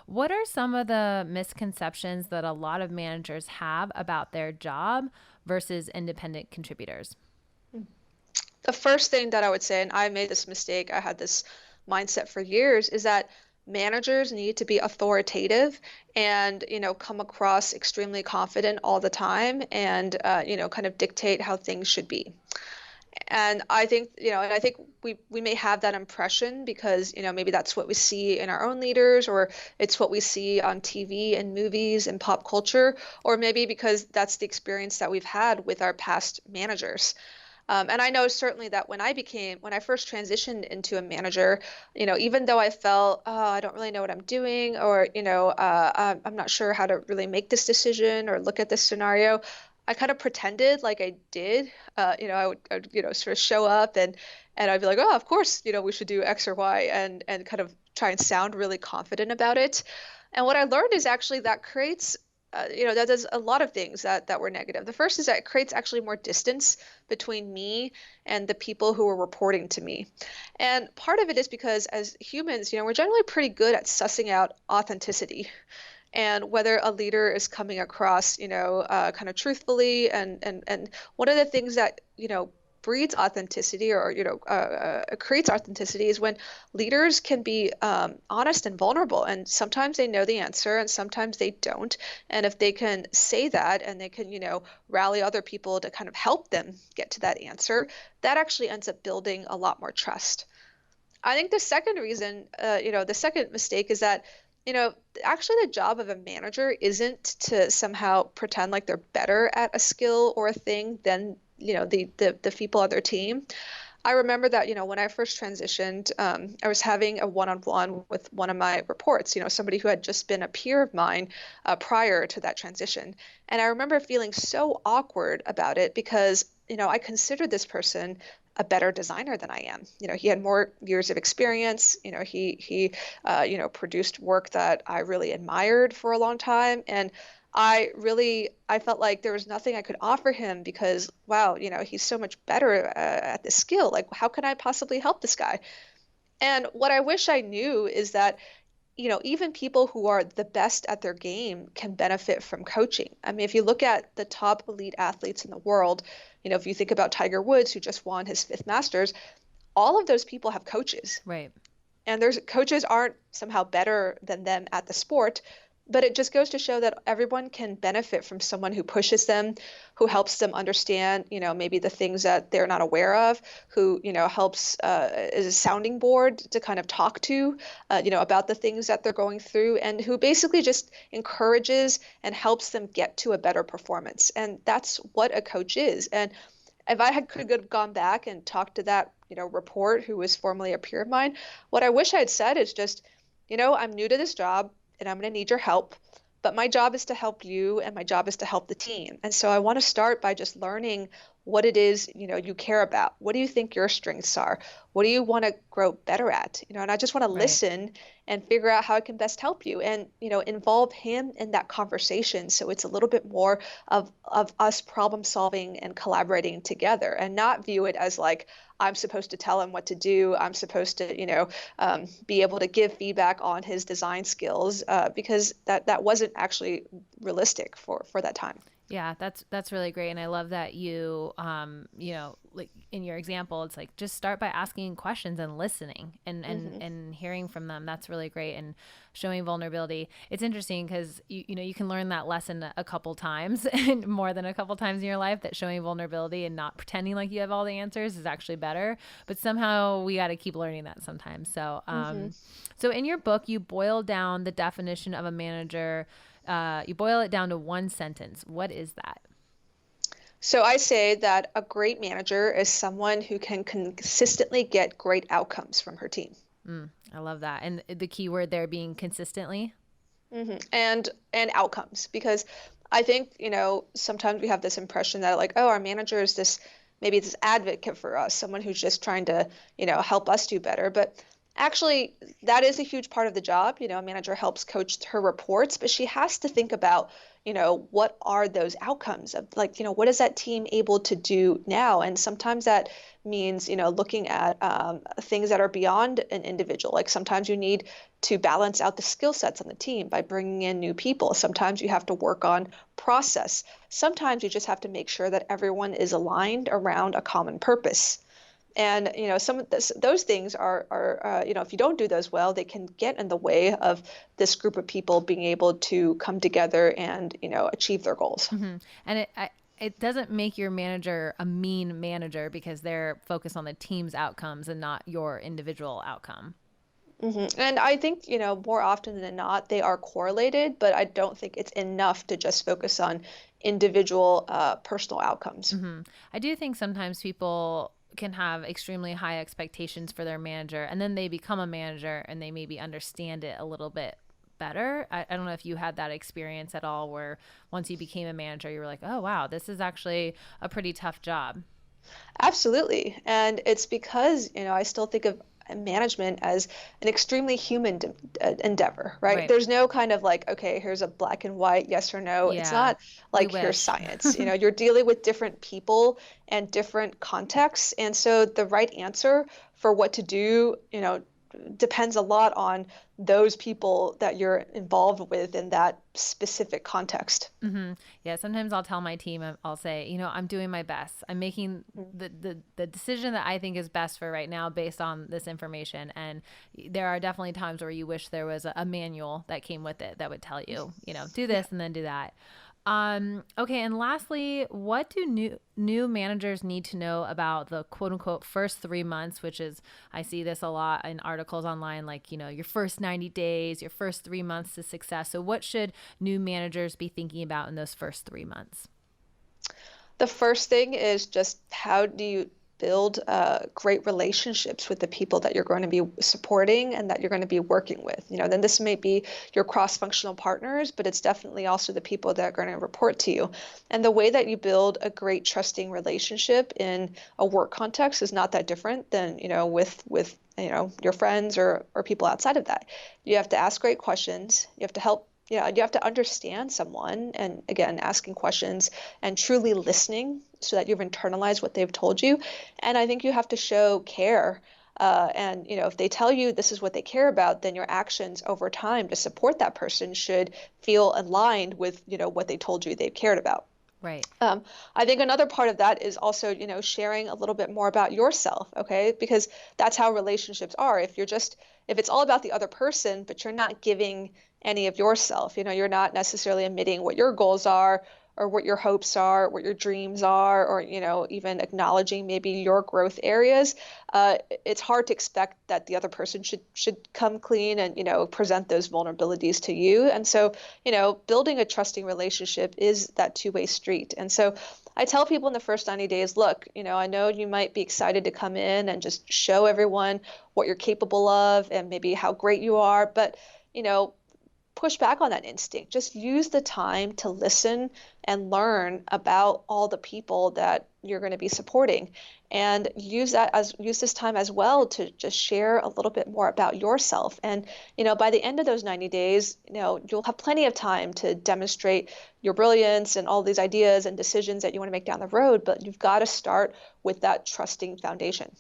What are some of the misconceptions that a lot of managers have about their job versus independent contributors? The first thing that I would say, and I made this mistake, I had this mindset for years, is that managers need to be authoritative and, come across extremely confident all the time and, kind of dictate how things should be. And I think we may have that impression because, maybe that's what we see in our own leaders, or it's what we see on TV and movies and pop culture, or maybe because that's the experience that we've had with our past managers. And I know certainly that when I first transitioned into a manager, even though I felt, oh, I don't really know what I'm doing, or, I'm not sure how to really make this decision or look at this scenario, I kind of pretended like I did. I would, sort of show up and I'd be like, oh, of course, we should do X or Y and kind of try and sound really confident about it. And what I learned is actually that creates that does a lot of things that were negative. The first is that it creates actually more distance between me and the people who are reporting to me. And part of it is because as humans, we're generally pretty good at sussing out authenticity and whether a leader is coming across, kind of truthfully. And one of the things that, breeds authenticity or, creates authenticity is when leaders can be honest and vulnerable. And sometimes they know the answer and sometimes they don't. And if they can say that and they can, rally other people to kind of help them get to that answer, that actually ends up building a lot more trust. I think the second reason, the second mistake is that, actually the job of a manager isn't to somehow pretend like they're better at a skill or a thing than, the people on their team. I remember that, when I first transitioned, I was having a one-on-one with one of my reports, somebody who had just been a peer of mine prior to that transition. And I remember feeling so awkward about it because, I considered this person a better designer than I am. He had more years of experience. He produced work that I really admired for a long time. And I felt like there was nothing I could offer him because, wow, he's so much better at this skill. Like, how can I possibly help this guy? And what I wish I knew is that, even people who are the best at their game can benefit from coaching. I mean, if you look at the top elite athletes in the world, if you think about Tiger Woods, who just won his fifth Masters, all of those people have coaches. Right. And there's coaches aren't somehow better than them at the sport, but it just goes to show that everyone can benefit from someone who pushes them, who helps them understand, maybe the things that they're not aware of, who, helps as a sounding board to kind of talk to, about the things that they're going through, and who basically just encourages and helps them get to a better performance. And that's what a coach is. And if could have gone back and talked to that, report who was formerly a peer of mine, what I wish I had said is just, I'm new to this job and I'm going to need your help. But my job is to help you and my job is to help the team. And so I want to start by just learning what it is, you care about. What do you think your strengths are? What do you want to grow better at? And I just want to Right. listen and figure out how I can best help you and, involve him in that conversation. So it's a little bit more of us problem solving and collaborating together and not view it as like, I'm supposed to tell him what to do. I'm supposed to, be able to give feedback on his design skills because that wasn't actually realistic for that time. Yeah, that's really great, and I love that like in your example, it's like just start by asking questions and listening Hmm. and hearing from them. That's really great, and showing vulnerability. It's interesting because you can learn that lesson a couple times and more than a couple times in your life that showing vulnerability and not pretending like you have all the answers is actually better. But somehow we got to keep learning that sometimes. So, Hmm. so in your book, you boil down the definition of a manager. You boil it down to one sentence. What is that? So I say that a great manager is someone who can consistently get great outcomes from her team. I love that. And the key word there being consistently. And outcomes, because I think, sometimes we have this impression that like, oh, our manager is this maybe this advocate for us, someone who's just trying to, help us do better. But actually, that is a huge part of the job. A manager helps coach her reports, but she has to think about, what are those outcomes of like, what is that team able to do now? And sometimes that means, looking at things that are beyond an individual. Like sometimes you need to balance out the skill sets on the team by bringing in new people. Sometimes you have to work on process. Sometimes you just have to make sure that everyone is aligned around a common purpose. And some of those things are if you don't do those well, they can get in the way of this group of people being able to come together and achieve their goals. And it doesn't make your manager a mean manager because they're focused on the team's outcomes and not your individual outcome. And I think, more often than not, they are correlated, but I don't think it's enough to just focus on individual personal outcomes. I do think sometimes people can have extremely high expectations for their manager, and then they become a manager and they maybe understand it a little bit better. I don't know if you had that experience at all where once you became a manager, you were like, oh, wow, this is actually a pretty tough job. Absolutely. And it's because, I still think of management as an extremely human endeavor, right? There's no kind of like, okay, here's a black and white, yes or no. It's Yeah, not we like here's wish. science. You're dealing with different people and different contexts. And so the right answer for what to do, depends a lot on those people that you're involved with in that specific context. Yeah, sometimes I'll tell my team, I'll say, I'm doing my best. I'm making the decision that I think is best for right now based on this information. And there are definitely times where you wish there was a manual that came with it that would tell you, do this and then do that. Okay. And lastly, what do new managers need to know about the quote unquote first 3 months, which is, I see this a lot in articles online, like, your first 90 days, your first 3 months to success. So what should new managers be thinking about in those first 3 months? The first thing is just how do you build great relationships with the people that you're going to be supporting and that you're going to be working with. Then this may be your cross-functional partners, but it's definitely also the people that are going to report to you. And the way that you build a great trusting relationship in a work context is not that different than, with your friends or people outside of that. You have to ask great questions. You have to help. Yeah, you have to understand someone, and again, asking questions and truly listening so that you've internalized what they've told you. And I think you have to show care. And if they tell you this is what they care about, then your actions over time to support that person should feel aligned with what they told you they cared about. Right. I think another part of that is also, sharing a little bit more about yourself, okay? Because that's how relationships are. If it's all about the other person, but you're not giving any of yourself, you're not necessarily admitting what your goals are or what your hopes are, what your dreams are, or, even acknowledging maybe your growth areas, it's hard to expect that the other person should come clean and, present those vulnerabilities to you. And so, building a trusting relationship is that two-way street. And so I tell people in the first 90 days, look, I know you might be excited to come in and just show everyone what you're capable of and maybe how great you are, but, push back on that instinct. Just use the time to listen and learn about all the people that you're going to be supporting, and use this time as well to just share a little bit more about yourself. And by the end of those 90 days, you'll have plenty of time to demonstrate your brilliance and all these ideas and decisions that you want to make down the road, but you've got to start with that trusting foundation.